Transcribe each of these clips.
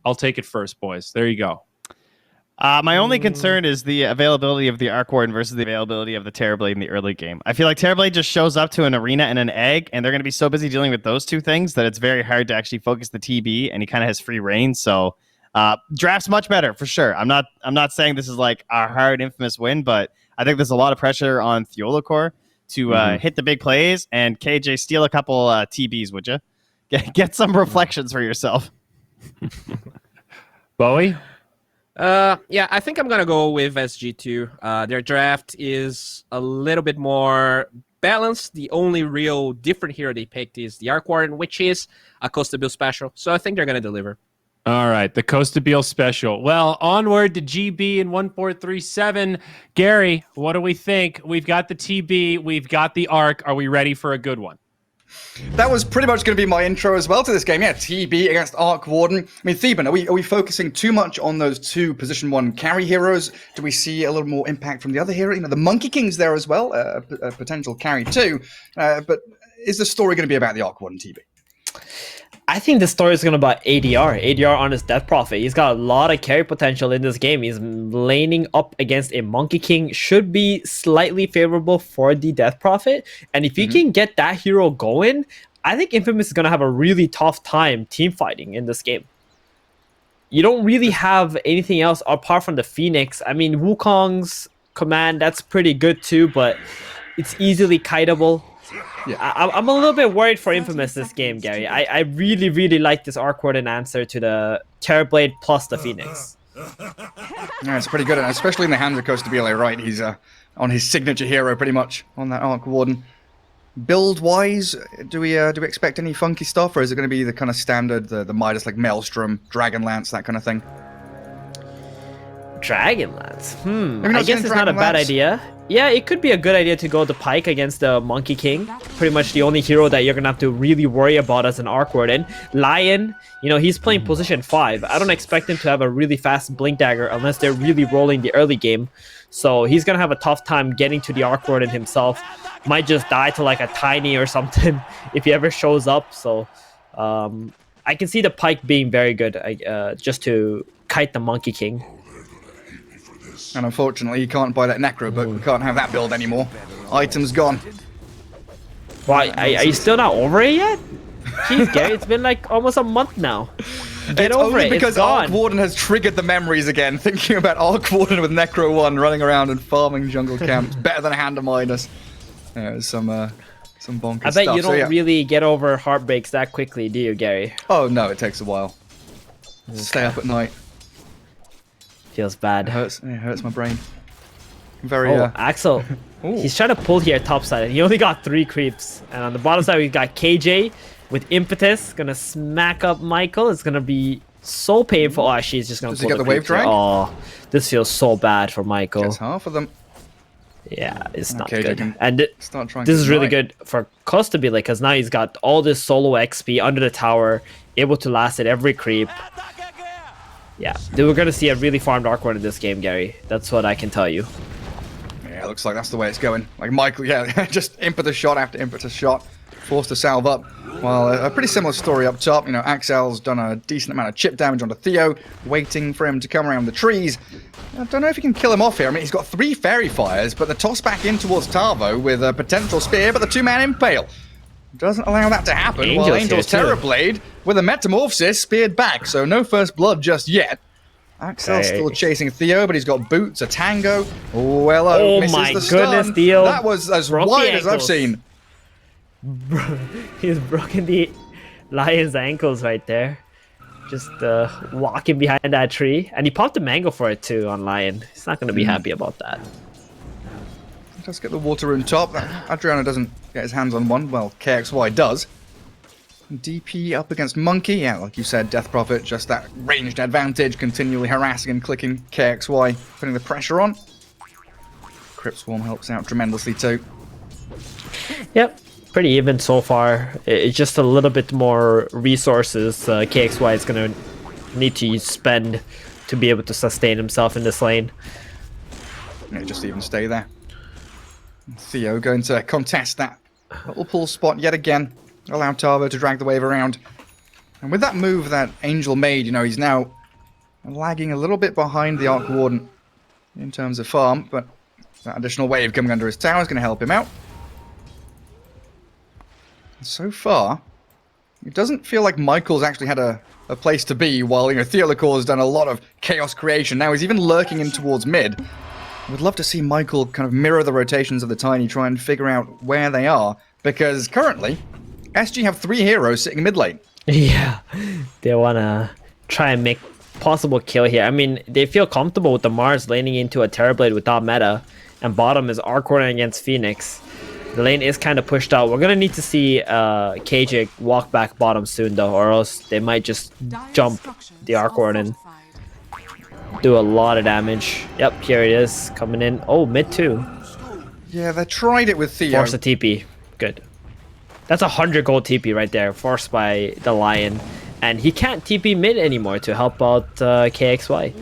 I'll take it first, boys. There you go. My only concern is the availability of the Arc Warden versus the availability of the Terrorblade in the early game. I feel like Terrorblade just shows up to an arena and an egg, and they're going to be so busy dealing with those two things that it's very hard to actually focus the TB, and he kind of has free reign. So draft's much better for sure. I'm not saying this is like a hard Infamous win, but I think there's a lot of pressure on Theolacore to hit the big plays, and KJ, steal a couple TBs, would you? Get some reflections for yourself. Bowie? Yeah, I think I'm going to go with SG2. Their draft is a little bit more balanced. The only real different hero they picked is the Arc Warden, which is a Costa Build special. So I think they're going to deliver. All right, the Costa Beal special. Well, onward to GB in 1437. Gary, what do we think? We've got the TB, we've got the Arc. Are we ready for a good one? That was pretty much going to be my intro as well to this game. Yeah, TB against Arc Warden. I mean, Theban, are we focusing too much on those two position 1 carry heroes? Do we see a little more impact from the other hero? You know, the Monkey King's there as well, a potential carry too. But is the story going to be about the Arc Warden TB? I think the story is going to be about ADR on his Death Prophet. He's got a lot of carry potential in this game. He's laning up against a Monkey King. Should be slightly favorable for the Death Prophet. And if you can get that hero going, I think Infamous is going to have a really tough time team fighting in this game. You don't really have anything else apart from the Phoenix. I mean, Wukong's command, that's pretty good too, but it's easily kiteable. Yeah, I'm a little bit worried for Infamous this game, Gary. I really, really like this Arc Warden answer to the Terrorblade plus the Phoenix. Yeah, it's pretty good, especially in the hands of Costa BLA, right? He's on his signature hero pretty much on that Arc Warden. Build-wise, do we expect any funky stuff, or is it going to be the kind of standard, the Midas like Maelstrom, Dragonlance, that kind of thing? Dragonlance? I guess it's not a bad idea. Yeah, it could be a good idea to go the Pike against the Monkey King. Pretty much the only hero that you're going to have to really worry about as an Arc Warden. Lion, you know, he's playing position 5. I don't expect him to have a really fast Blink Dagger unless they're really rolling the early game. So he's going to have a tough time getting to the Arc Warden himself. Might just die to like a Tiny or something if he ever shows up. So I can see the Pike being very good just to kite the Monkey King. And unfortunately, you can't buy that Necro book. We can't have that build anymore. Items gone. Why? Are you still not over it yet? Jeez, Gary, it's been like almost a month now. Get over it. Because Arc Warden has triggered the memories again. Thinking about Arc Warden with Necro 1 running around and farming jungle camps. Better than a Hand of Midas. Yeah, some bonkers stuff. I bet you don't really get over heartbreaks that quickly, do you, Gary? Oh, no, it takes a while. Okay. Stay up at night. Feels bad. It hurts my brain. Axel. He's trying to pull here topside. He only got 3 creeps. And on the bottom side, we've got KJ with Impetus. Gonna smack up Michael. It's gonna be so painful. Oh, she's just gonna pull the wave drag? Oh, this feels so bad for Michael. Gets half of them. Yeah, it's not good. And this is really good for Costa BLA because now he's got all this solo XP under the tower, able to last at every creep. Yeah, we're going to see a really farmed Arc Warden in this game, Gary. That's what I can tell you. Yeah, it looks like that's the way it's going. Like Michael, yeah, just impetus shot after impetus shot, forced to salve up. Well, a pretty similar story up top. You know, Axel's done a decent amount of chip damage onto Theo, waiting for him to come around the trees. I don't know if he can kill him off here. I mean, he's got 3 Fairy Fires, but the toss back in towards Tavo with a potential spear, but the 2-man impale doesn't allow that to happen. Angel's Terrorblade with a Metamorphosis speared back, so no first blood just yet. Axel's still chasing Theo, but he's got boots, a tango. Well, misses my the goodness, stun. Theo. That was as wide as I've seen. He's broken the Lion's ankles right there. Just walking behind that tree. And he popped a mango for it too on Lion. He's not going to be happy about that. Let's get the water rune top. Adriano doesn't get his hands on one. Well, KXY does. DP up against Monkey. Yeah, like you said, Death Prophet, just that ranged advantage, continually harassing and clicking KXY, putting the pressure on. Crypt Swarm helps out tremendously too. Yep, pretty even so far. It's just a little bit more resources KXY is going to need to spend to be able to sustain himself in this lane. Yeah, just even stay there. Theo going to contest that little pull spot yet again. Allow Tavo to drag the wave around. And with that move that Angel made, you know, he's now lagging a little bit behind the Arc Warden in terms of farm, but that additional wave coming under his tower is going to help him out. And so far, it doesn't feel like Michael's actually had a place to be, while, you know, Theolacor has done a lot of chaos creation. Now he's even lurking in towards mid. I would love to see Michael kind of mirror the rotations of the Tiny, try and figure out where they are, because currently, SG have 3 heroes sitting mid lane. Yeah, they want to try and make possible kill here. I mean, they feel comfortable with the Mars laning into a Terrorblade without meta, and bottom is Arcor against Phoenix. The lane is kind of pushed out. We're going to need to see KJ walk back bottom soon, though, or else they might just jump the Arcor and do a lot of damage. Yep, here it is, coming in. Oh, mid too. Yeah, they tried it with Theo. Force a TP. Good. That's 100 gold TP right there, forced by the Lion. And he can't TP mid anymore to help out KXY.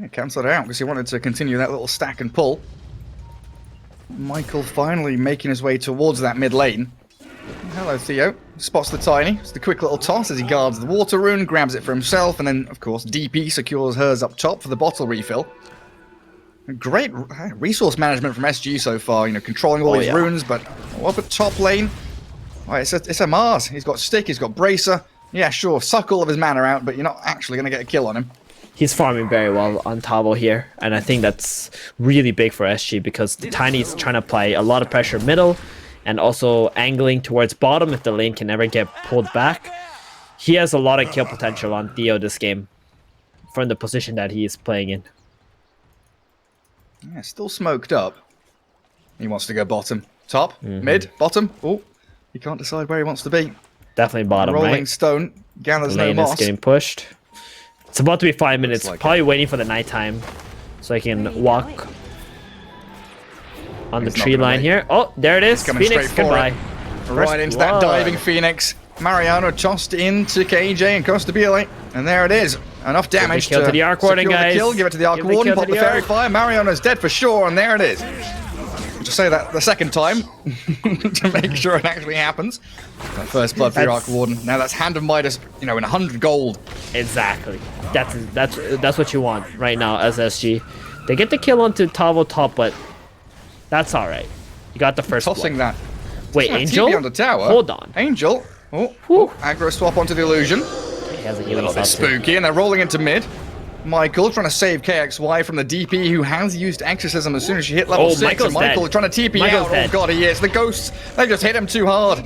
Yeah, cancel it out because he wanted to continue that little stack and pull. Michael finally making his way towards that mid lane. Hello, Theo. Spots the Tiny. It's the quick little toss as he guards the water rune, grabs it for himself, and then, of course, DP secures hers up top for the bottle refill. Great resource management from SG so far, you know, controlling all these runes, but up at top lane, oh, it's a Mars. He's got Stick, he's got Bracer. Yeah, sure, suck all of his mana out, but you're not actually going to get a kill on him. He's farming very well on Tavo here, and I think that's really big for SG because the Tiny's trying to apply a lot of pressure middle and also angling towards bottom if the lane can never get pulled back. He has a lot of kill potential on Theo this game from the position that he is playing in. Yeah, still smoked up. He wants to go bottom. Top, mid, bottom. Oh, he can't decide where he wants to be. Definitely bottom, Rolling right? Stone gathers no Lane moss. is getting pushed. It's about to be 5 minutes. like Probably waiting for the nighttime so I can walk on the He's not tree gonna line wait. here. Oh, there it is. coming Phoenix, straight for it. goodbye. Right into that diving Phoenix. Mariano tossed into KJ and Costabile. And there it is. Enough damage kill to the Arc Warden, secure the guys. kill. Give it to the Arc Give the Warden. kill Pop to the the Fairy Arc. Fire. Mariano's dead for sure. And there it is. Just say that the second time to make sure it actually happens. That first blood for the Arc Warden. Now that's Hand of Midas, you know, in 100 gold. Exactly. That's what you want right now as SG. They get the kill onto Tavo top, but that's all right. You got the first Tossing blood. that. Wait, Tossing that Angel? TP on the tower. Hold on. Angel. Oh, Whew. aggro swap onto the illusion. He has a A healing little bit spell too. spooky, and they're rolling into mid. Michael trying to save KXY from the DP who has used Exorcism as soon as she hit level 6. Michael's And Michael dead. trying to TP Michael's out. dead. Oh god, he is. The ghosts, they just hit him too hard.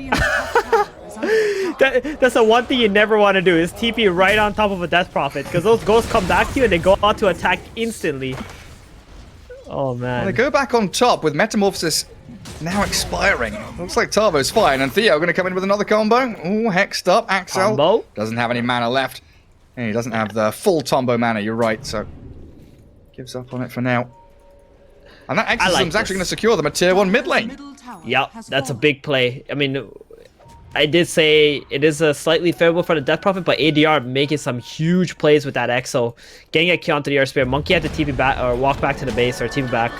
That's the one thing you never want to do is TP right on top of a Death Prophet because those ghosts come back to you and they go out to attack instantly. Oh man. They go back on top with Metamorphosis now expiring. Looks like Tavo's fine, and Theo going to come in with another combo. Oh, hexed up. Axel Combo. doesn't have any mana left. And he doesn't have the full Tombo mana, you're right, so gives up on it for now. And that Exorcism's actually going to secure them a tier 1 mid lane. Yep, that's a big play. I mean, I did say it is a slightly favorable for the Death Prophet, but ADR making some huge plays with that Exo. Getting a kill onto the Earth Spirit. Monkey had to TP back, or walk back to the base, or TP back.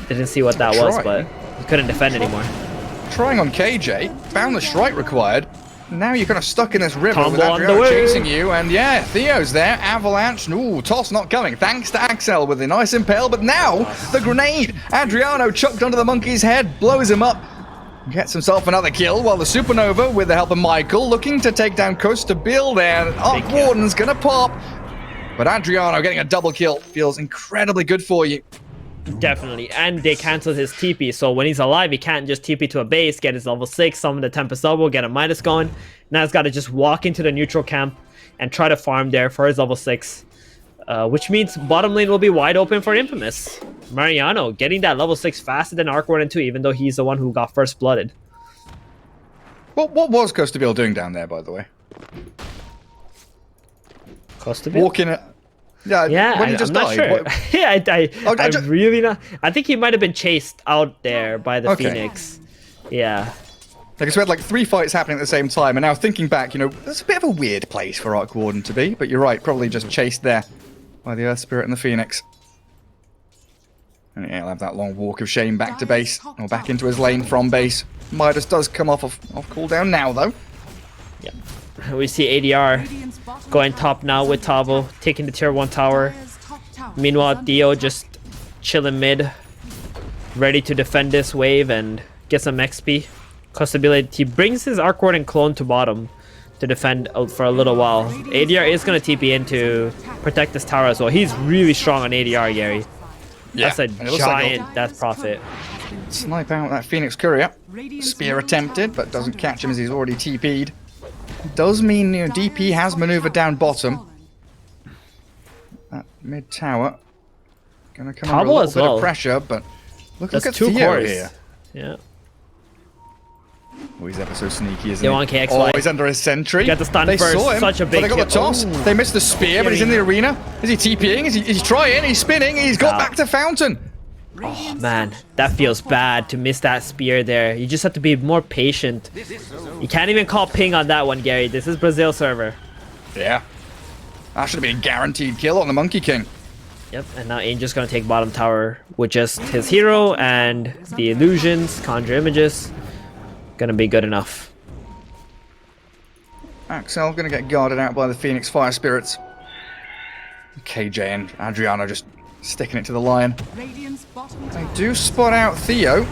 Didn't see what that was, but he couldn't defend anymore. Trying on KJ, Boundless Strike required. Now you're kind of stuck in this river Combo with on the Adriano way. chasing you, and yeah, Theo's there. Avalanche, ooh, toss not coming. Thanks to Axel with a nice impale, but now the grenade. Adriano chucked onto the monkey's head, blows him up, gets himself another kill, while the Supernova, with the help of Michael, looking to take down Costabile there. Arc Warden's gonna pop, but Adriano getting a double kill feels incredibly good for you. Definitely, and they canceled his TP, so when he's alive, he can't just TP to a base, get his level 6, summon the Tempest Elbow, get a Midas going. Now he's got to just walk into the neutral camp and try to farm there for his level 6, which means bottom lane will be wide open for Infamous. Mariano getting that level 6 faster than Arc Warden 2, even though he's the one who got first blooded. What was Costabile doing down there, by the way? Costabile? Walking it. Yeah, when he just I'm not died. sure. What- Yeah, I just- really not. I think he might have been chased out there by the Okay. Phoenix. Yeah. Because we had like 3 fights happening at the same time, and now thinking back, you know, that's a bit of a weird place for Arc Warden to be, but you're right, probably just chased there by the Earth Spirit and the Phoenix. And yeah, he'll have that long walk of shame back to base, or back into his lane from base. Midas does come off cooldown now, though. We see ADR going top now with Tabo, taking the tier 1 tower. Meanwhile, Theo just chilling mid, ready to defend this wave and get some XP. Custability, he brings his Arc Ward and Clone to bottom to defend for a little while. ADR is going to TP in to protect this tower as well. He's really strong on ADR, Gary. Yeah, That's a giant death profit. Snipe out that Phoenix Courier. Spear attempted, but doesn't catch him as he's already TP'd. Does mean, you know, DP has maneuvered down bottom. That mid tower gonna come under a little bit of pressure, but look at two Theo cores here. Yeah. Oh, he's ever so sneaky, isn't They he? want KXY. Oh, he's under his sentry. Got the stun they first. saw him, Such a big but they got the kill. toss. Ooh. They missed the spear, but he's in the arena. Is he TPing? He's trying. He's spinning. He's got back to Fountain. Oh, man, that feels bad to miss that spear there. You just have to be more patient. You can't even call ping on that one, Gary. This is Brazil server. Yeah. That should have been a guaranteed kill on the Monkey King. Yep, and now Angel's gonna take bottom tower with just his hero and the illusions, conjure images. Gonna be good enough. Axel gonna get guarded out by the Phoenix Fire Spirits. KJ and Adriano just sticking it to the lion. They do spot out Theo,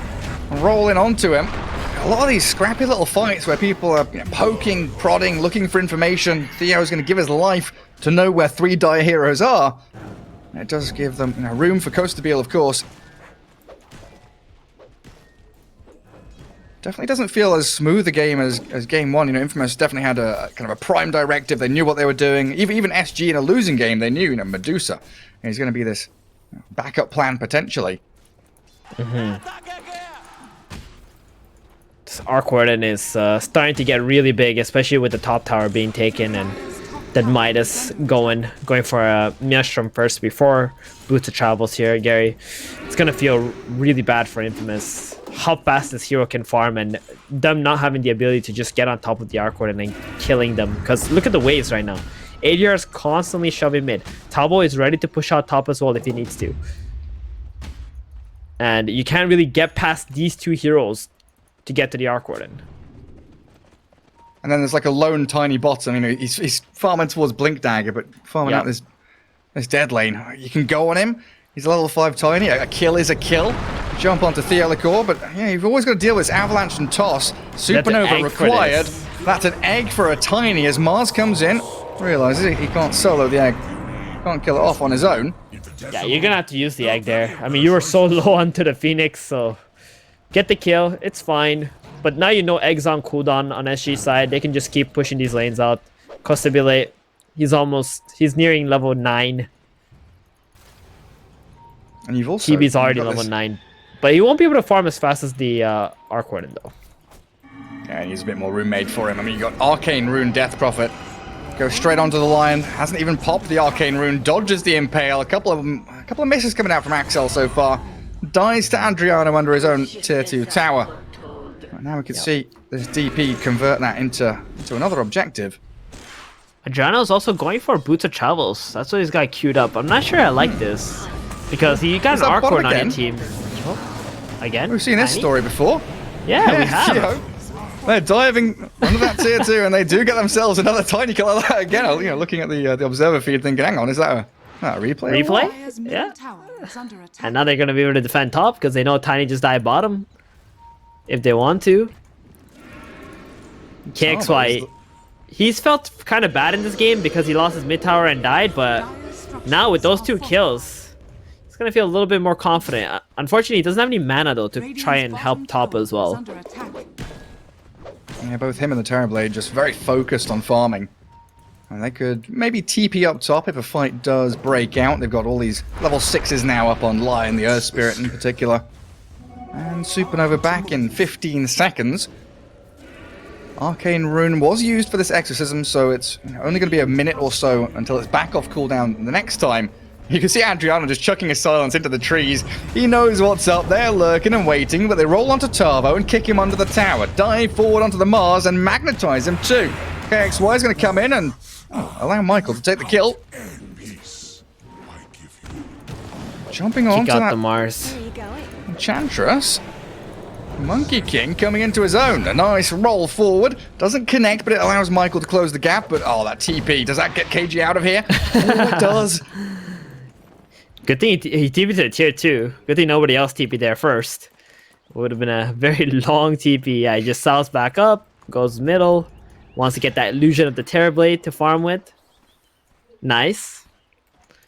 rolling onto him. A lot of these scrappy little fights where people are poking, prodding, looking for information. Theo's going to give his life to know where 3 dire heroes are. And it does give them room for Costabile, of course. Definitely doesn't feel as smooth a game as game 1. Infamous definitely had a kind of a prime directive. They knew what they were doing. Even SG in a losing game, they knew, Medusa. He's going to be this backup plan potentially. This Arc Warden is starting to get really big, especially with the top tower being taken and that Midas going for a Maelstrom first before Boots of Travels here, Gary. It's gonna feel really bad for Infamous. How fast this hero can farm and them not having the ability to just get on top of the Arc Warden and killing them. Because look at the waves right now. ADR is constantly shoving mid. Tabo is ready to push out top as well if he needs to. And you can't really get past these 2 heroes to get to the Arc Warden. And then there's like a lone tiny bottom. He's farming towards Blink Dagger, but farming out this dead lane. You can go on him. He's a level 5 tiny. A kill is a kill. Jump onto Theo Liquor, but yeah, you've always got to deal with this avalanche and toss. Supernova required. That's an egg for a tiny as Mars comes in. Realizes he can't solo the egg. Can't kill it off on his own. Yeah, you're gonna have to use the egg there. I mean, you were so low onto the Phoenix, so get the kill. It's fine. But now you know egg's on cooldown on SG side. They can just keep pushing these lanes out. Costabile, he's nearing level 9. And you've also Kibi's already level 9. But he won't be able to farm as fast as the Arc Warden though. Yeah, he needs a bit more rune made for him. I mean, you got Arcane Rune Death Prophet. Goes straight onto the lion. Hasn't even popped the Arcane Rune. Dodges the Impale. A couple of misses coming out from Axel so far. Dies to Adriano under his own tier 2 tower. Right, now we can see this DP convert that into another objective. Adriano's also going for Boots of Travels. That's what he's got queued up. I'm not sure I like this. Because he got an Arc Warden on your team. Oh, again? We've seen this story before. Yeah, we have. They're diving under that tier 2 and they do get themselves another tiny kill like that again. Looking at the observer feed thinking, hang on, is that a replay? Replay? Yeah. And now they're going to be able to defend top because they know Tiny just died bottom. If they want to. KXY, he's felt kind of bad in this game because he lost his mid tower and died, but now with those 2 kills, he's going to feel a little bit more confident. Unfortunately, he doesn't have any mana though to try and help top as well. Yeah, both him and the Terrorblade just very focused on farming. And they could maybe TP up top if a fight does break out. They've got all these level 6s now up on Lion, the Earth Spirit in particular. And Supernova back in 15 seconds. Arcane Rune was used for this exorcism, so it's only going to be a minute or so until it's back off cooldown the next time. You can see Adriano just chucking his silence into the trees. He knows what's up. They're lurking and waiting, but they roll onto Tavo and kick him under the tower. Dive forward onto the Mars and magnetize him too. KXY is going to come in and allow Michael to take the kill. Jumping on to Kick out that the Mars. Enchantress. Monkey King coming into his own. A nice roll forward. Doesn't connect, but it allows Michael to close the gap. But, oh, that TP. Does that get KG out of here? Oh, it does. Good thing he TP'd to the tier 2. Good thing nobody else TP'd there first. Would have been a very long TP. Yeah, he just sails back up, goes middle, wants to get that illusion of the Terrorblade to farm with. Nice.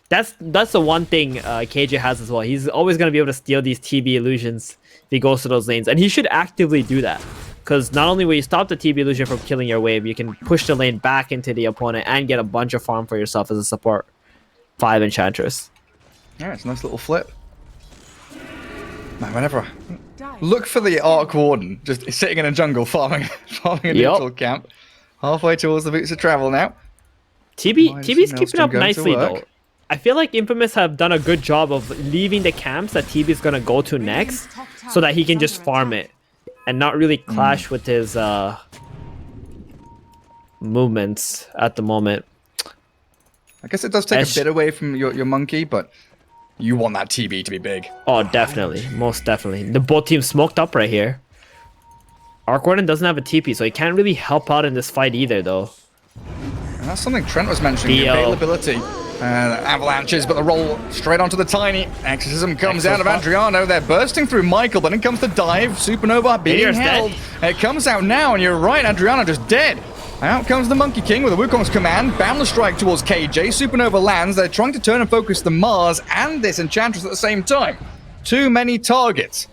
That's the one thing KJ has as well. He's always going to be able to steal these TB illusions if he goes to those lanes. And he should actively do that. Because not only will you stop the TB illusion from killing your wave, you can push the lane back into the opponent and get a bunch of farm for yourself as a support 5 Enchantress. Yeah, it's a nice little flip. Man, whenever I look for the Arc Warden, just sitting in a jungle farming a neutral camp. Halfway towards the Boots of Travel now. TB's keeping up nicely though. I feel like Infamous have done a good job of leaving the camps that TB's gonna go to next so that he can just farm it and not really clash with his movements at the moment. I guess it does take a bit away from your monkey, but you want that TB to be big. Oh, definitely. Most definitely. The both teams smoked up right here. Arc Warden doesn't have a TP, so he can't really help out in this fight either, though. And that's something Trent was mentioning, the availability. Avalanches, but the roll straight onto the Tiny. Exorcism comes out of Adriano. They're bursting through Michael, but in comes the dive. Supernova being held. It comes out now, and you're right, Adriano just dead. Out comes the Monkey King with a Wukong's command. Boundless strike towards KJ. Supernova lands. They're trying to turn and focus the Mars and this Enchantress at the same time. Too many targets.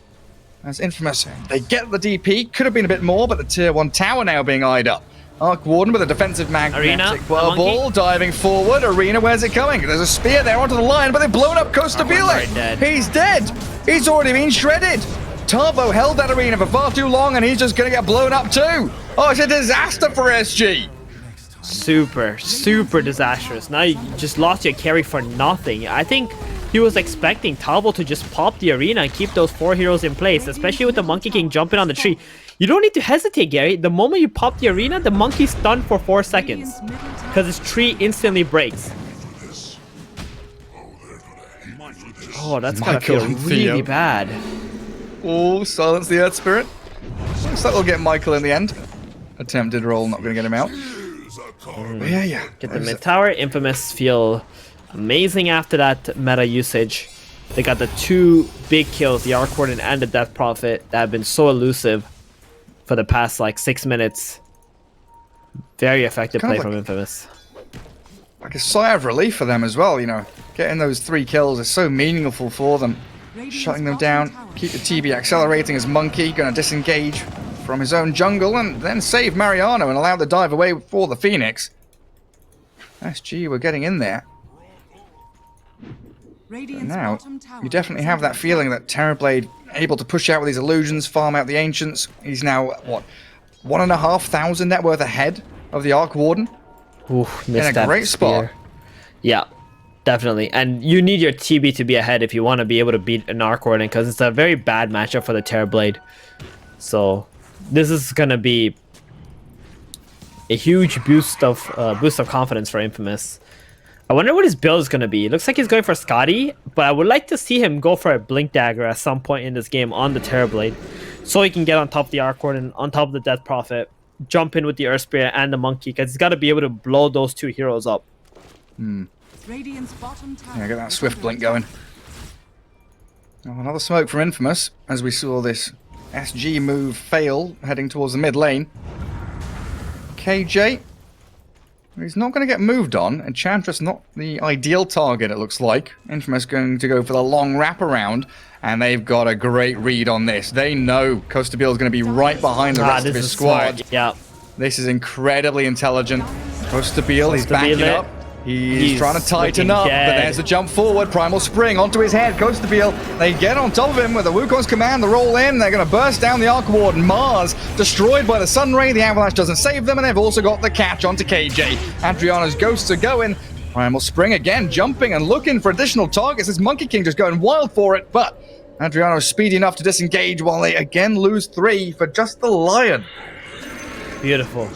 As Infamous, they get the DP. Could have been a bit more, but the tier 1 tower now being eyed up. Arc Warden with a defensive magnetic ball diving forward. Arena, where's it coming? There's a spear there onto the line, but they've blown up Costa Bile. He's dead. He's already been shredded. Tarbo held that arena for far too long, and he's just going to get blown up too. Oh, it's a disaster for SG. Super disastrous. Now you just lost your carry for nothing. I think he was expecting Talbot to just pop the arena and keep those 4 heroes in place, especially with the Monkey King jumping on the tree. You don't need to hesitate, Gary. The moment you pop the arena, the monkey's stunned for 4 seconds because his tree instantly breaks. Oh, that's gonna feel really bad. Oh, silence the Earth Spirit. Looks like we'll get Michael in the end. Attempted roll, not going to get him out. Yeah. Get the mid tower. Infamous feel amazing after that meta usage. They got the 2 big kills, the Arc Warden and the Death Prophet, that have been so elusive for the past like 6 minutes. Very effective play from Infamous. Like a sigh of relief for them as well, you know. Getting those 3 kills is so meaningful for them. Shutting them down, keep the TB accelerating as Monkey going to disengage from his own jungle and then save Mariano and allow the dive away for the Phoenix. SG, we're getting in there. But now, you definitely have that feeling that Terrorblade able to push out with these illusions, farm out the Ancients. He's now, what, 1,500 net worth ahead of the Arc Warden? Oof, in a great spot. Yeah. Definitely, and you need your TB to be ahead if you want to be able to beat an Arc Warden, because it's a very bad matchup for the Terrorblade. So this is gonna be a huge boost of confidence for Infamous. I wonder what his build is gonna be. It looks like he's going for Scotty, but I would like to see him go for a Blink Dagger at some point in this game on the Terrorblade, so he can get on top of the Arc Warden, on top of the Death Prophet, jump in with the Earth Spirit and the Monkey, because he's got to be able to blow those 2 heroes up. Yeah, get that swift blink going. Oh, another smoke from Infamous as we saw this SG move fail heading towards the mid lane. KJ, he's not going to get moved on. Enchantress not the ideal target, it looks like. Infamous going to go for the long wraparound, and they've got a great read on this. They know Costa Bile is going to be right behind the rest of his squad. Smart. Yeah. This is incredibly intelligent. Costa Bile, he's backing up. He's trying to tighten up, but there's a jump forward. Primal Spring onto his head. Costa Bile, they get on top of him with the Wukong's command. The roll in. They're going to burst down the Arc Warden. Mars destroyed by the Sun Ray. The Avalanche doesn't save them, and they've also got the catch onto KJ. Adriano's ghosts are going. Primal Spring again, jumping and looking for additional targets. This Monkey King just going wild for it, but Adriano's speedy enough to disengage while they again lose 3 for just the Lion. Beautiful.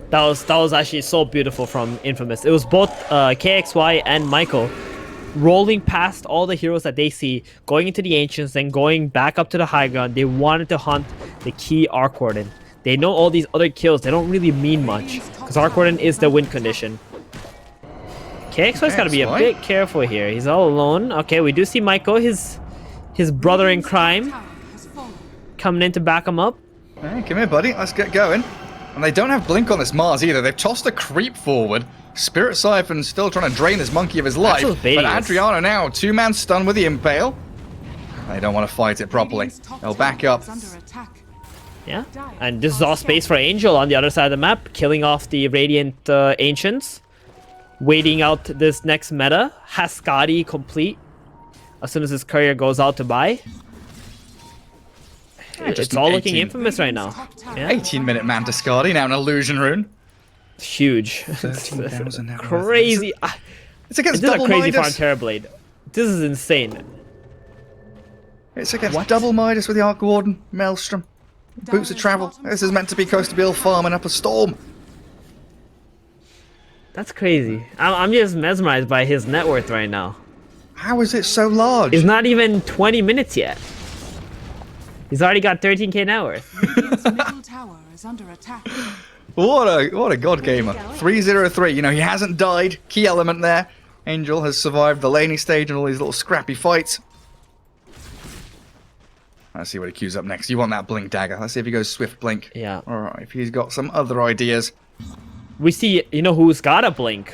That was actually so beautiful from Infamous. It was both KXY and Michael rolling past all the heroes that they see, going into the Ancients, then going back up to the high ground. They wanted to hunt the key Arc Warden. They know all these other kills, they don't really mean much, because Arc Warden is the win condition. KXY's got to be a bit careful here. He's all alone. Okay, we do see Maiko, his brother in crime, coming in to back him up. Hey, come here, buddy. Let's get going. And they don't have Blink on this Mars either. They've tossed a creep forward. Spirit Siphon's still trying to drain this monkey of his life. But Adriano now, 2-man stun with the Impale. They don't want to fight it properly. They'll back up. Yeah, and this is all space for Angel on the other side of the map, killing off the Radiant Ancients. Waiting out this next meta. Haskadi complete. As soon as his courier goes out to buy. It's all looking infamous right now. Yeah. 18-minute Manta Skadi, now an illusion rune. It's huge. 13,000 now. Crazy. It's against this is a crazy farm Midas. Terrorblade. This is insane. It's against double Midas with the Arc Warden, Maelstrom, Boots of Travel. This is meant to be Coast to Bill farming up a storm. That's crazy. I'm just mesmerized by his net worth right now. How is it so large? It's not even 20 minutes yet. He's already got 13k net worth. Radiant's middle tower is under attack. What a god gamer. 303. You know, he hasn't died. Key element there. Angel has survived the laning stage and all these little scrappy fights. Let's see what he queues up next. You want that Blink Dagger. Let's see if he goes Swift Blink. Yeah. Alright, if he's got some other ideas. We see, you know who's got a blink,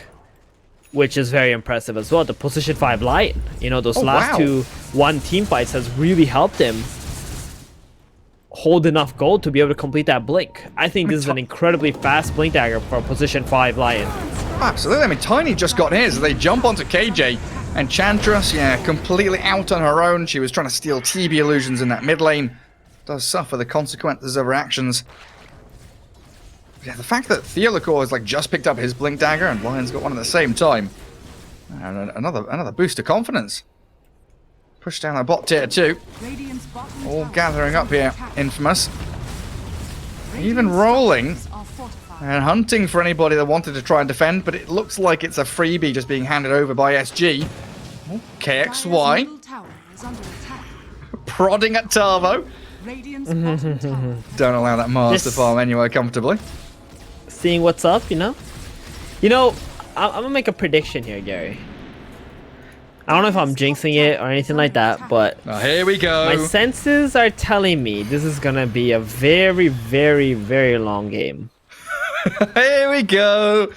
which is very impressive as well. The position 5 Lion. You know, those last 2-1 team fights has really helped him hold enough gold to be able to complete that blink. I think this is an incredibly fast blink dagger for a position 5 Lion. Absolutely. I mean, Tiny just got his. They jump onto KJ. And Chantress, yeah, completely out on her own. She was trying to steal TB illusions in that mid lane. Does suffer the consequences of her actions. Yeah, the fact that Theolacor has like just picked up his Blink Dagger and Lion's got one at the same time. And another boost of confidence. Push down that bot tier 2. All gathering up here, Infamous. Even rolling and hunting for anybody that wanted to try and defend, but it looks like it's a freebie just being handed over by SG. Oh, KXY. Prodding at Tarvo. Don't allow that Mars to farm anywhere comfortably. Seeing what's up, you know? You know, I'm gonna make a prediction here, Gary. I don't know if I'm jinxing it or anything like that, but here we go. My senses are telling me this is gonna be a very, very, very long game. Here we go.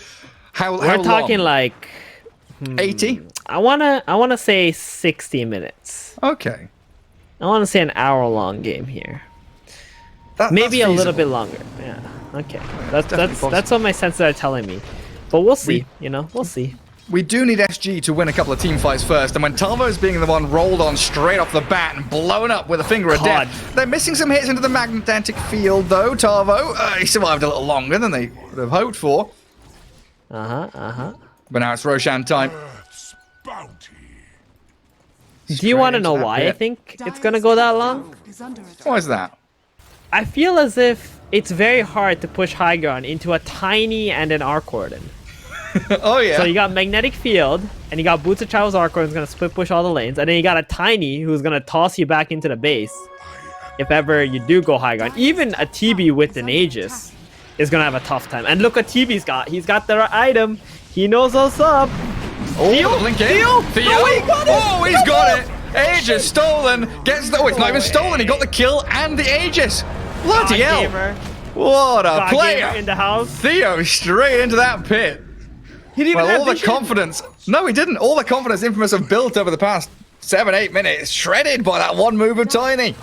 How We're talking long? like 80? I wanna say 60 minutes. Okay. I wanna say an hour-long game here. Maybe a little bit longer. Yeah. Okay. That's what my senses are telling me. But we'll see. You know, we'll see. We do need SG to win a couple of team fights first, and when Tarvo's being the one rolled on straight off the bat and blown up with a finger of death, they're missing some hits into the magnetic field, though. Tarvo, he survived a little longer than they would have hoped for. But now it's Roshan time. Do you want to know why I think it's gonna go that long? Why is that? I feel as if it's very hard to push high ground into a Tiny and an Arc Warden. Oh yeah. So you got Magnetic Field, and you got Boots of Travel's Arc Warden's gonna split push all the lanes, and then you got a Tiny who's gonna toss you back into the base if ever you do go high ground. Even a TB with an Aegis is gonna have a tough time. And look what TB's got. He's got the item. He knows what's up. Oh, Theo? Blink in. Theo? No, he got it. Oh, he's got it. Aegis stolen. Gets the. Oh, it's not even stolen. He got the kill and the Aegis. Bloody hell. What a player. In the house. Theo straight into that pit. He didn't even have all the vision. confidence. No, he didn't. All the confidence Infamous have built over the past 7-8 minutes, shredded by that one move of Tiny.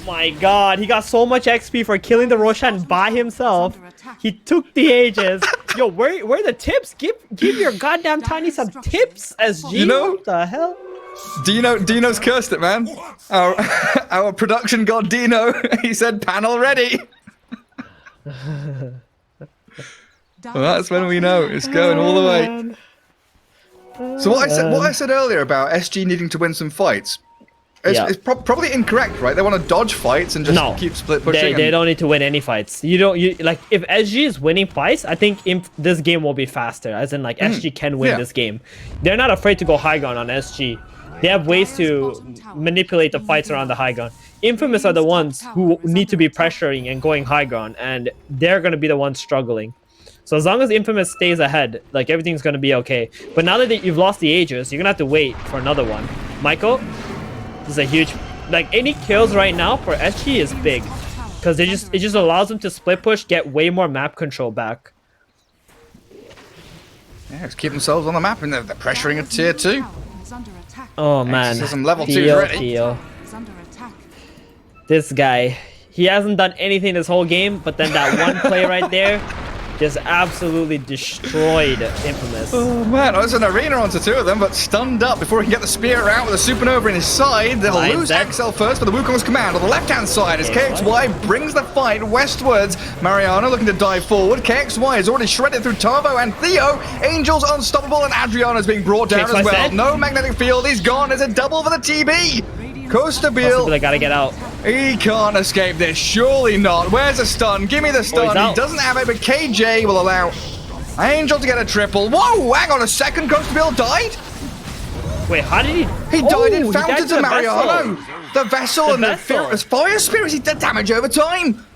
My god, he got so much XP for killing the Roshan by himself. He took the Aegis. Yo, where are the tips? Give your goddamn Tiny some tips, SG. You know? What the hell? Dino's cursed it, man. Our production god Dino, he said panel ready. Well, that's when we know it's going all the way. So what I said earlier about SG needing to win some fights, it's probably incorrect, right? They want to dodge fights and just keep split pushing. They don't need to win any fights. You like if SG is winning fights, I think this game will be faster. As in, like SG can win this game. They're not afraid to go high ground on SG. They have ways to manipulate the fights around the high ground. Infamous are the ones who need to be pressuring and going high ground, and they're going to be the ones struggling. So as long as Infamous stays ahead, like everything's going to be okay. But now that you've lost the Aegis, you're going to have to wait for another one. Michael, this is a huge... Like, any kills right now for SG is big. Because it just allows them to split push, get way more map control back. Yeah, just keep themselves on the map, and they're pressuring a tier 2. Oh man, Exorcism level 2 is ready. Theo. This guy, he hasn't done anything this whole game, but then that one play right there just absolutely destroyed Infamous. Oh man, there's an arena onto 2 of them, but stunned up before he can get the spear out with a supernova in his side. They'll lose Axel first, but the Wukong's command on the left-hand side as KXY brings the fight westwards. Mariano looking to dive forward. KXY is already shredded through Tarvo and Theo. Angel's unstoppable, and Adriana's being brought down as well. No magnetic field, he's gone. It's a double for the TB. Costa Beal, I gotta get out. He can't escape this, surely not. Where's the stun? Give me the stun. He doesn't have it, but KJ will allow Angel to get a triple. Whoa, hang on a second. Costa Beal died? Wait, how did he? He died in Fountains of Mariano. The vessel and the fire spirits, he did damage over time.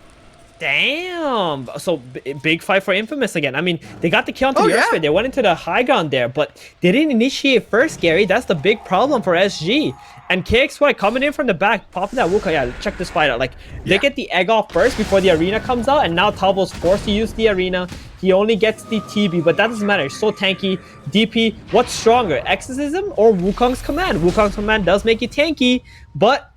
Damn. So big fight for Infamous again. I mean, they got the kill onto the Earthsphere. They went into the high ground there, but they didn't initiate first, Gary. That's the big problem for SG. And KXY coming in from the back, popping that Wukong. Yeah, check this fight out. Like, they get the egg off first before the arena comes out, and now Tavo's forced to use the arena. He only gets the TB, but that doesn't matter. It's so tanky. DP, what's stronger, Exorcism or Wukong's command? Wukong's command does make you tanky, but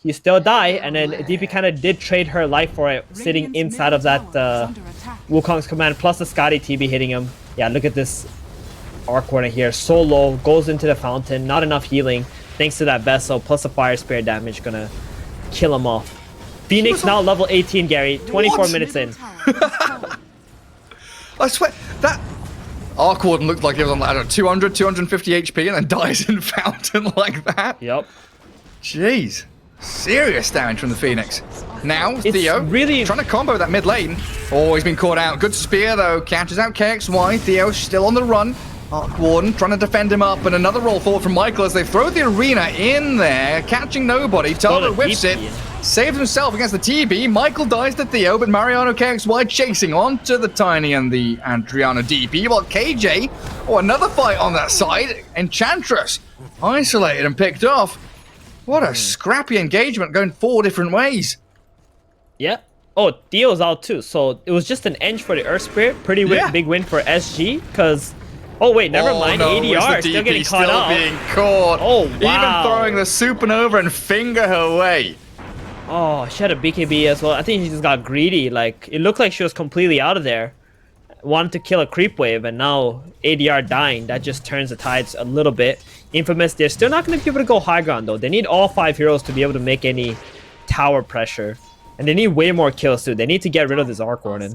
you still die, and then DP kind of did trade her life for it, sitting inside of that Wukong's command, plus the Scotty TB hitting him. Yeah, look at this arc warden here. So low, goes into the fountain, not enough healing. Thanks to that vessel, plus the fire spirit damage, gonna kill him off. Phoenix now level 18, Gary. 24 minutes in. I swear, that Arc Warden looked like he was on, I don't know, 200, 250 HP and then dies in Fountain like that. Yep. Jeez. Serious damage from the Phoenix. Now, It's Theo really trying to combo that mid lane. Oh, he's been caught out. Good spear, though. Catches out KXY. Theo still on the run. Arc Warden trying to defend him up, and another roll forward from Michael as they throw the arena in there, catching nobody. Tavo whips it, saves himself against the TB. Michael dies to Theo, but Mariano KXY chasing on to the Tiny and the Adriana DP, while KJ, another fight on that side. Enchantress isolated and picked off. What a scrappy engagement going 4 different ways. Yeah. Oh, Theo's out too. So it was just an edge for the Earth Spirit. Pretty big win for SG, because... Oh, wait, never mind. No, ADR still getting caught out. Being caught. Oh, wow. Even throwing the supernova and finger her way. Oh, she had a BKB as well. I think she just got greedy. Like, it looked like she was completely out of there. Wanted to kill a creep wave, and now ADR dying. That just turns the tides a little bit. Infamous, they're still not going to be able to go high ground, though. They need all 5 heroes to be able to make any tower pressure. And they need way more kills, too. They need to get rid of this Arc Warden.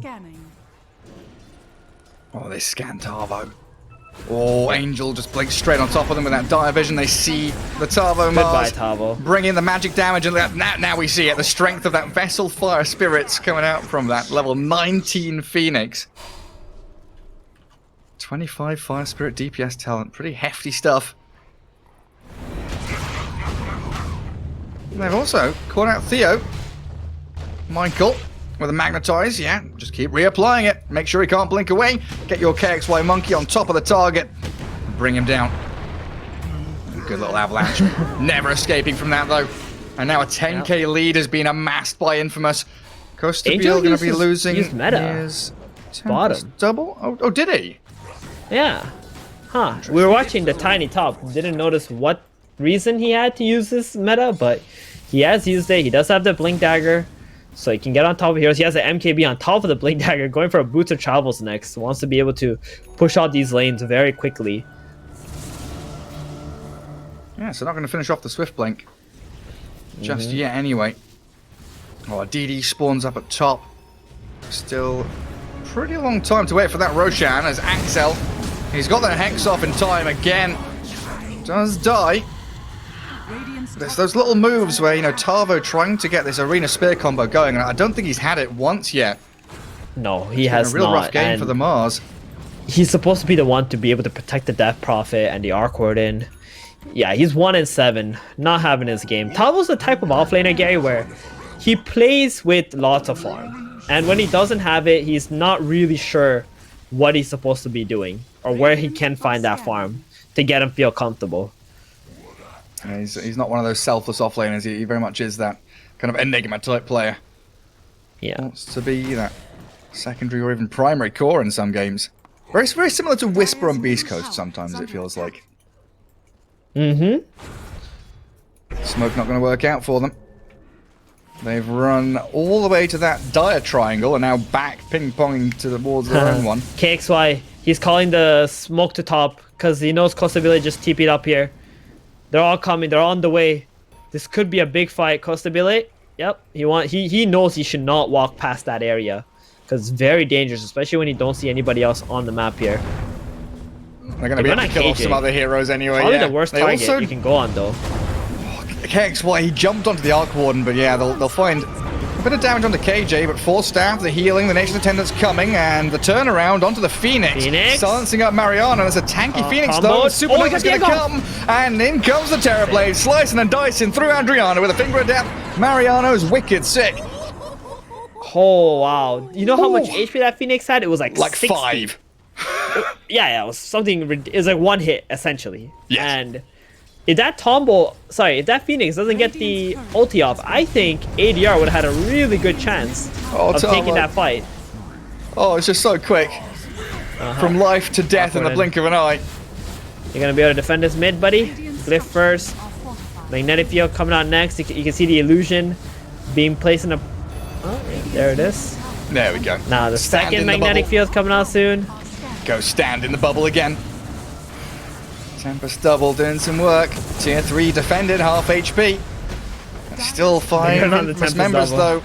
Oh, they scan Tavo. Oh, Angel just blinks straight on top of them with that dire vision. They see the Tavo Mars. Goodbye, Tavo. Bring in the magic damage, and now we see it. The strength of that Vessel Fire Spirits coming out from that level 19 Phoenix. 25 Fire Spirit DPS talent. Pretty hefty stuff. And they've also caught out Theo. Michael with a magnetize, just keep reapplying it. Make sure he can't blink away. Get your KXY monkey on top of the target. Bring him down. Good little avalanche. Never escaping from that, though. And now a 10k lead has been amassed by Infamous. Costa Beal going to be losing his bottom. Double? Oh, did he? Yeah. Huh. We were watching the Tiny Top. Didn't notice what reason he had to use this meta, but he has used it. He does have the Blink Dagger. So he can get on top of heroes. He has an MKB on top of the Blink Dagger, going for a Boots of Travels next. Wants to be able to push out these lanes very quickly. Yeah, so not going to finish off the Swift Blink just yet anyway. Oh, DD spawns up at top. Still pretty long time to wait for that Roshan as Axel. He's got that Hex off in time again. Does die. There's those little moves where, Tavo trying to get this arena spear combo going, and I don't think he's had it once yet. No, he has not. A real rough game for the Mars. He's supposed to be the one to be able to protect the Death Prophet and the Arc Warden. Yeah, he's 1-7, not having his game. Tavo's the type of offlaner, Gary, where he plays with lots of farm. And when he doesn't have it, he's not really sure what he's supposed to be doing or where he can find that farm to get him feel comfortable. Yeah, he's not one of those selfless offlaners. He very much is that kind of enigma type player. Yeah. Wants to be that secondary or even primary core in some games. Very similar to Whisper on Beast Coast sometimes, it feels like. Mm-hmm. Smoke not going to work out for them. They've run all the way to that dire triangle and now back ping-ponging towards their own one. KXY, he's calling the smoke to top because he knows Costa Village just TP'd up here. They're all coming. They're on the way. This could be a big fight. Costa Village, yep. He knows he should not walk past that area because it's very dangerous, especially when you don't see anybody else on the map here. They're going to be able to kill off some other heroes anyway. Probably yeah. the worst target you can go on, though. KXY, he jumped onto the Arc Warden, but yeah, they'll find a bit of damage onto KJ, but 4 staff, the healing, the Nation's Attendant's coming, and the turnaround onto the Phoenix. Silencing up Mariano. There's a tanky Phoenix, though. Supernova's going to come, and in comes the Terrorblade, slicing and dicing through Adriano with a finger of death. Mariano's wicked sick. Oh, wow. You know how much HP that Phoenix had? It was like 60. 5. Yeah, it was something. It was like 1 hit, essentially. Yes. And if that if that Phoenix doesn't get the ulti off, I think ADR would have had a really good chance of taking that fight. Oh, it's just so quick. From life to death in the blink of an eye. You're going to be able to defend this mid, buddy. Glyph first. Magnetic field coming out next. You can see the illusion being placed in a... Oh, there it is. There we go. Now the second magnetic field's coming out soon. Go stand in the bubble again. Tempest double doing some work. Tier 3 defended, half HP. Still 5 members though.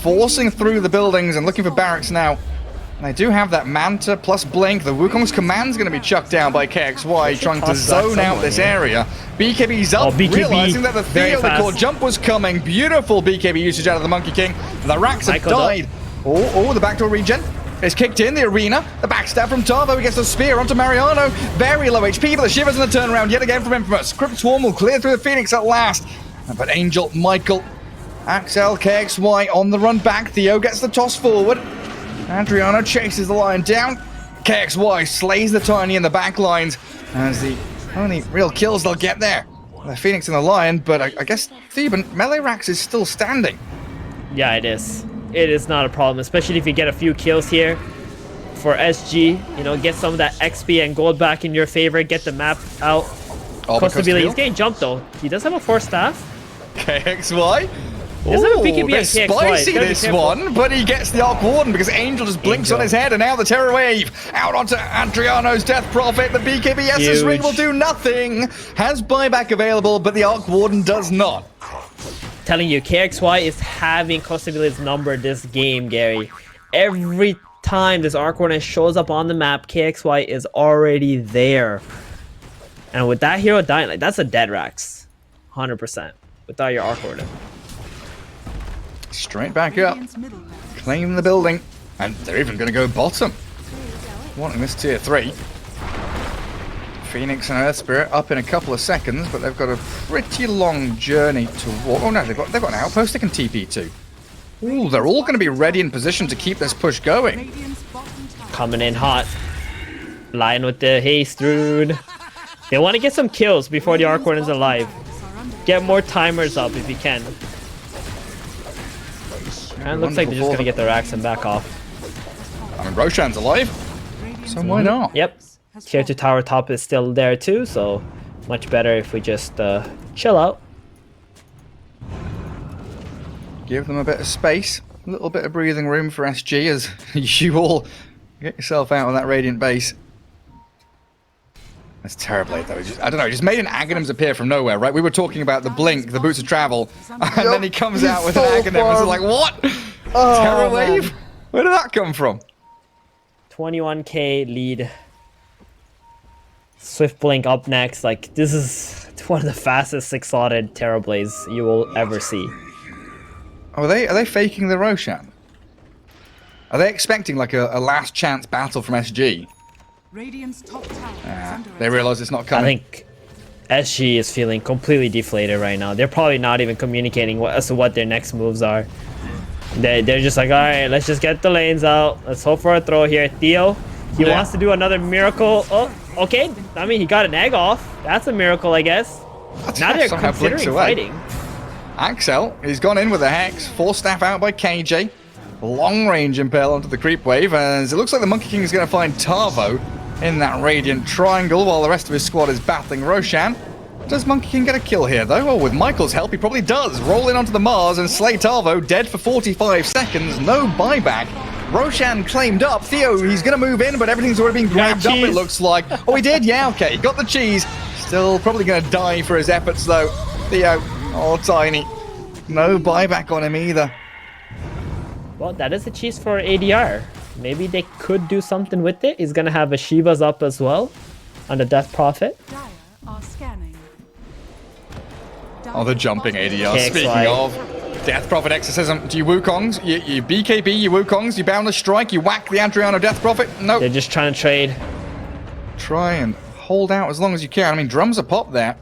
Forcing through the buildings and looking for barracks now. And they do have that Manta plus Blink. The Wukong's command's going to be chucked down by KXY, trying to zone out this area. BKB's up, realizing that the Theo, the core jump was coming. Beautiful BKB usage out of the Monkey King. The racks have died. Oh, the backdoor regen is kicked in. The arena, the backstab from Tavo. He gets the spear onto Mariano. Very low HP, but the shivers in the turnaround yet again from Infamous. Crypt Swarm will clear through the Phoenix at last. But Angel, Michael, Axel, KXY on the run back. Theo gets the toss forward. Adriano chases the Lion down. KXY slays the Tiny in the back lines as the only real kills they'll get there. The Phoenix and the Lion, but I guess Theban melee Rax is still standing. Yeah, it is. It is not a problem, especially if you get a few kills here for SG. You know, get some of that XP and gold back in your favor. Get the map out. Costa Vila, he's getting jumped though. He does have a 4 staff. KXY. Oh, bit spicy this one, but he gets the Arc Warden because Angel just blinks on his head, and now the Terror Wave out onto Adriano's Death Prophet. The BKBS's ring will do nothing. Has buyback available, but the Arc Warden does not. Telling you, KXY is having Costa Vila's number this game, Gary. Every time this Arc Warden shows up on the map, KXY is already there. And with that hero dying, like that's a dead Rax. 100%. Without your Arc Warden. Straight back up. Claim the building. And they're even going to go bottom. Wanting this tier 3. Phoenix and Earth Spirit up in a couple of seconds, but they've got a pretty long journey to walk. Oh no, they've got an outpost they can TP to. Ooh, they're all going to be ready in position to keep this push going. Coming in hot. Lion with the haste rune. They want to get some kills before the Arc Warden's alive. Get more timers up if you can. And looks like they're just going to get the Rax and back off. I mean, Roshan's alive, so why not? Yep. Tier 2 tower top is still there too, so much better if we just chill out. Give them a bit of space, a little bit of breathing room for SG as you all get yourself out of that Radiant base. That's Terrorblade though. I don't know, he just made an Aghanims appear from nowhere, right? We were talking about the Blink, the Boots of Travel, and then he comes out with an Aghanim. It's like, what? Oh, Terror Wave? Where did that come from? 21k lead. Swift Blink up next. Like, this is one of the fastest 6-slotted Terrorblades you will ever see. Oh, are they faking the Roshan? Are they expecting like a last chance battle from SG? Radiant's top tower is under They realise it's not coming. I think SG is feeling completely deflated right now. They're probably not even communicating as to what their next moves are. They're just like, all right, let's just get the lanes out. Let's hope for a throw here. Theo, he wants to do another miracle. Oh, okay. I mean, he got an egg off. That's a miracle, I guess. Now they're considering fighting. Axel, he's gone in with a Hex. 4 staff out by KJ. Long range impale onto the creep wave. As it looks like the Monkey King is going to find Tarvo in that Radiant Triangle while the rest of his squad is battling Roshan. Does Monkey King get a kill here, though? Oh, with Michael's help, he probably does. Roll in onto the Mars and slay Tarvo, dead for 45 seconds. No buyback. Roshan claimed up. Theo, he's going to move in, but everything's already been grabbed up, it looks like. Oh, he did? Yeah, okay. He got the cheese. Still probably going to die for his efforts, though. Theo, oh, tiny. No buyback on him either. Well, that is a cheese for ADR. Maybe they could do something with it. He's going to have a Shiva's up as well on the Death Prophet. Dire are scanning. Oh, the jumping ADR. KXY. Speaking of Death Prophet Exorcism, do you Wukongs? You BKB, you Wukongs, you Boundless Strike, you whack the Adriano Death Prophet? Nope. They're just trying to trade. Try and hold out as long as you can. I mean, drums are popped there.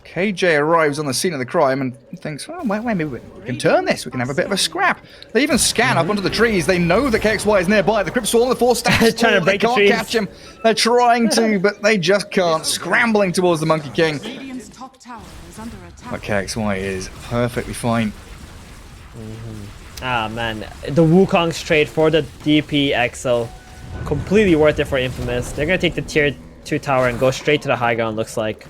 KJ arrives on the scene of the crime and thinks, oh, wait, maybe we can turn this. We can have a bit of a scrap. They even scan up onto the trees. They know that KXY is nearby. The Crypt Swarm, the 4 stacks. Trying to break the trees. They can't catch him. They're trying to, but they just can't. Scrambling towards the Monkey King. Radiant's top tower is under attack. But KXY is perfectly fine. Ah, man. The Wukong's trade for the DP Exo. Completely worth it for Infamous. They're going to take the tier 2 tower and go straight to the high ground, looks like.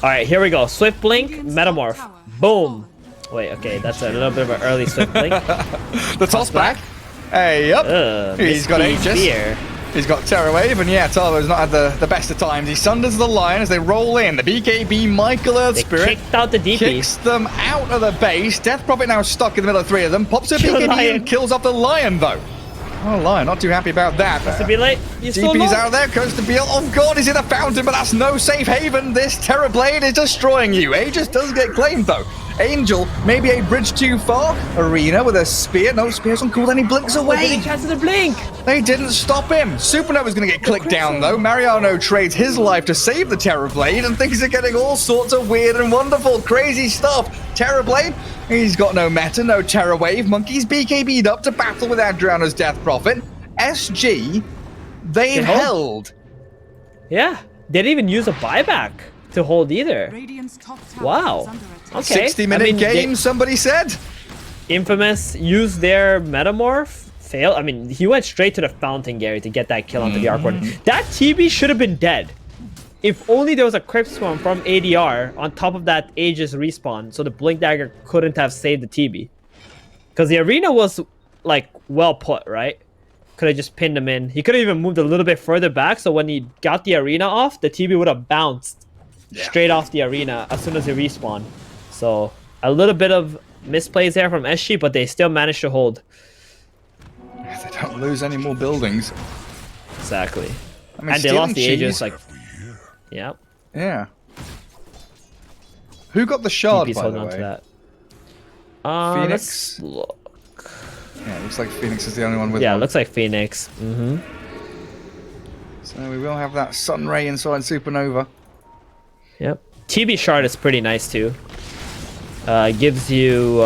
Alright, here we go. Swift Blink, Metamorph. Boom. Wait, okay, that's a little bit of an early Swift Blink. The toss back. Hey, up. He's got Aegis. Spear. He's got Terror Wave, and yeah, Tarvo's not had the best of times. He sunders the Lion as they roll in. The BKB, Michael Earth They Spirit, kicked out the DP. kicks them out of the base. Death Prophet now stuck in the middle of 3 of them. Pops a Kill BKB Lion. and kills off the Lion, though. Oh, Lion, not too happy about that. To be late. You still DP's know? out there, goes to Beal. Oh god, he's in a fountain, but that's no safe haven. This Terror Blade is destroying you. Aegis does get claimed, though. Angel, maybe a bridge too far. Arena with a spear. No, spear's on cooldown, he blinks away. Did he cancel the blink? They didn't stop him. Supernova's going to get clicked down, though. Mariano trades his life to save the Terror Blade, and things are getting all sorts of weird and wonderful, crazy stuff. Terror Blade, he's got no meta, no Terror Wave. Monkey's BKB'd up to battle with Adriano's Death Prophet. SG, they've held. Yeah. They didn't even use a buyback to hold either. Radiant's top tower Wow. is under attack. Okay. 60-minute game, somebody said. Infamous used their Metamorph. Fail. I mean, he went straight to the Fountain, Gary, to get that kill onto the Arc Warden. That TB should have been dead. If only there was a Crypt Swarm from ADR on top of that Aegis respawn, so the Blink Dagger couldn't have saved the TB. Because the arena was, like, well put, right? Could have just pinned him in. He could have even moved a little bit further back, so when he got the arena off, the TB would have bounced straight off the arena as soon as he respawned. So, a little bit of misplays there from SG, but they still managed to hold. They don't lose any more buildings. Exactly. I mean, And they lost the stealing Aegis, cheese. like... Yeah. Yeah. Who got the shard, DP's by holding the on way? to that. Phoenix? Let's look. Yeah, it looks like Phoenix is the only one with Yeah, it one. looks like Phoenix. So we will have that Sun Ray inside Supernova. Yep. TB shard is pretty nice too. Gives you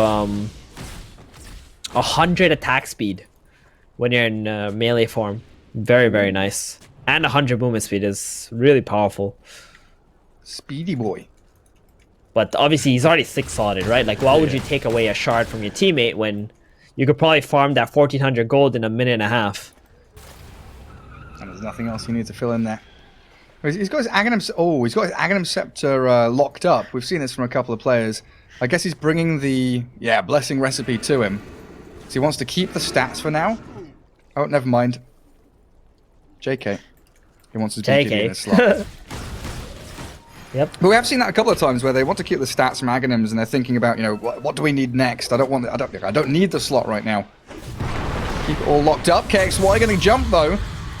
100 attack speed when you're in melee form. Very, very nice. And 100 movement speed is really powerful. Speedy boy. But obviously he's already 6 slotted, right? Like, why would you take away a shard from your teammate when you could probably farm that 1400 gold in a minute and a half? And there's nothing else you need to fill in there. He's got his Aghanim. Oh, he's got his Aghanim Scepter locked up. We've seen this from a couple of players. I guess he's bringing the blessing recipe to him. So he wants to keep the stats for now. Oh, never mind. JK. He wants his BKB in his slot. Yep. But we have seen that a couple of times where they want to keep the stats from Aghanims and they're thinking about, what do we need next? I don't need the slot right now. Keep it all locked up. KXY getting jumped though.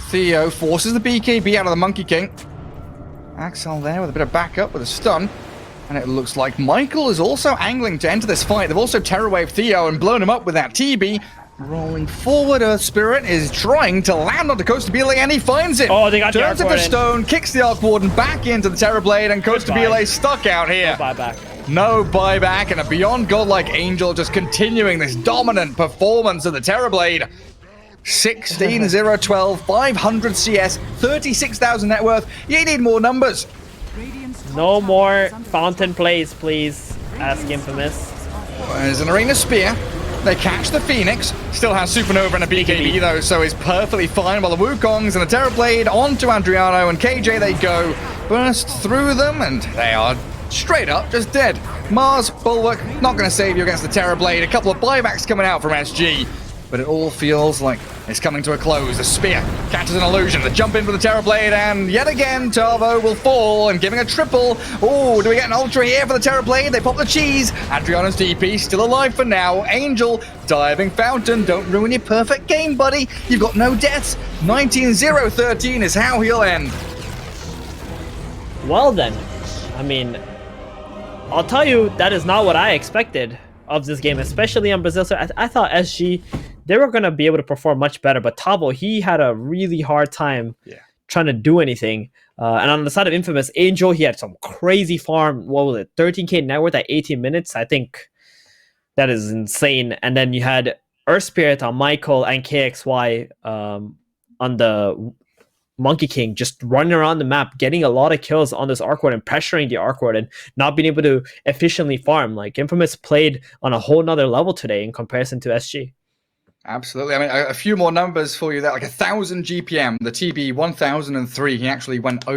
Theo forces the BKB out of the Monkey King. Axel there with a bit of backup with a stun. And it looks like Michael is also angling to enter this fight. They've also Terror Wave Theo and blown him up with that TB. Rolling forward, Earth Spirit is trying to land onto Costa Bele, and he finds it. Oh, they got the Turns Arc into Warden. stone, kicks the Arc Warden back into the Terrorblade, and Costa Goodbye. Bele stuck out here. Buyback. No buyback, and a beyond godlike Angel just continuing this dominant performance of the Terrorblade. 16-0-12, 500 CS, 36,000 net worth. You need more numbers. Radiant's top No tower more is under fountain plays, please. Ask Infamous. There's an Arena Spear. They catch the Phoenix. Still has Supernova and a BKB though, so is perfectly fine. While the Wukongs and the Terrorblade onto Adriano and KJ they go. Burst through them and they are straight up just dead. Mars, Bulwark, not going to save you against the Terrorblade. A couple of buybacks coming out from SG. But it all feels like it's coming to a close. The Spear catches an illusion. The jump in for the Terrorblade, and yet again, Tavo will fall and giving a triple. Oh, do we get an Ultra here for the Terrorblade? They pop the cheese. Adriano's DP still alive for now. Angel, diving fountain. Don't ruin your perfect game, buddy. You've got no deaths. 19-0-13 is how he'll end. Well then, I mean, I'll tell you, that is not what I expected of this game, especially on Brazil. So I thought SG, they were going to be able to perform much better, but Tavo, he had a really hard time trying to do anything. And on the side of Infamous, Angel, he had some crazy farm. What was it? 13k net worth at 18 minutes. I think that is insane. And then you had Earth Spirit on Michael and KXY on the Monkey King, just running around the map, getting a lot of kills on this Arc Warden and pressuring the Arc Warden, not being able to efficiently farm. Like, Infamous played on a whole nother level today in comparison to SG. Absolutely. I mean, a few more numbers for you there. Like 1,000 GPM. The TB 1003. He actually went over